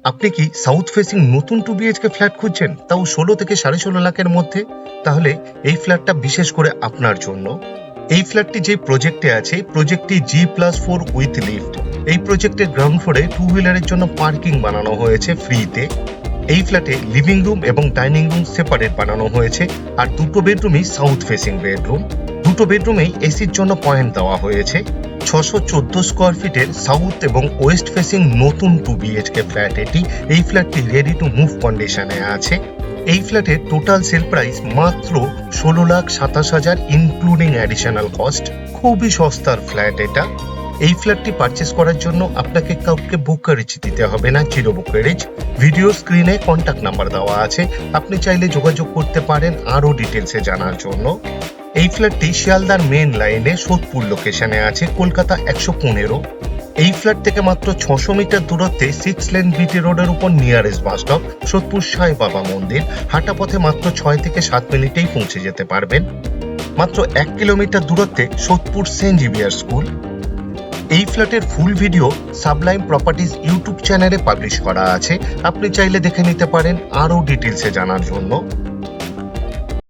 আপনি কি south facing নতুন 2 বিএইচকে ফ্ল্যাট খুঁজছেন, তাও 16 থেকে 16.5 লাখের মধ্যে? তাহলে এই ফ্ল্যাটটা বিশেষ করে আপনার জন্য। এই ফ্ল্যাটটি যে প্রজেক্টে আছে, প্রজেক্টটি G+4 উইথ লিফট। এই প্রজেক্টের গ্রাউন্ড ফ্লোরে 2 হুইলারের জন্য পার্কিং বানানো হয়েছে ফ্রিতে। এই ফ্ল্যাটে লিভিং রুম এবং ডাইনিং রুম সেপারেট বানানো হয়েছে, আর দুটো বেডরুমই সাউথ ফেসিং বেডরুম। দুটো বেডরুমেই এসির জন্য পয়েন্ট দেওয়া হয়েছে। 614 স্কোয়ার ফিটের সাউথ এবং ওয়েস্ট ফেসিং নতুন 2 বিএইচকে ফ্ল্যাট এটি। এই ফ্ল্যাটটি রেডি টু মুভ কন্ডিশনে আছে। এই ফ্ল্যাটের টোটাল সেল প্রাইস মাত্র 16,27,000 ইনক্লুডিং অ্যাডিশনাল কস্ট। খুবই সস্তার ফ্ল্যাট এটা। এই ফ্ল্যাটটি পারচেস করার জন্য আপনাকে কাউকে ব্রোকারেজ দিতে হবে না, জিরো ব্রোকারেজ। ভিডিও স্ক্রিনে কন্ট্যাক্ট নাম্বার দেওয়া আছে, আপনি চাইলে যোগাযোগ করতে পারেন আরো ডিটেলসে জানার জন্য। এই ফ্ল্যাটটি শিয়ালদার মেন লাইনে সোদপুর লোকেশনে আছে, কলকাতা 115। এই ফ্ল্যাট থেকে মাত্র 600 মিটার দূরত্বে 6 লেন বিটি রোডের উপর নিয়ারেস্ট বাস স্টপ সোদপুর সাই বাবা মন্দির। হাঁটা পথে মাত্র 6 থেকে 7 মিনিটেই পৌঁছে যেতে পারবেন। মাত্র 1 কিলোমিটার দূরত্বে সোদপুর সেন্ট জেভিয়ার স্কুল। এই ফ্ল্যাটের full video sublime properties YouTube চ্যানেলে পাবলিশ করা আছে, আপনি চাইলে দেখে নিতে পারেন আরো ডিটেলসে জানার জন্য।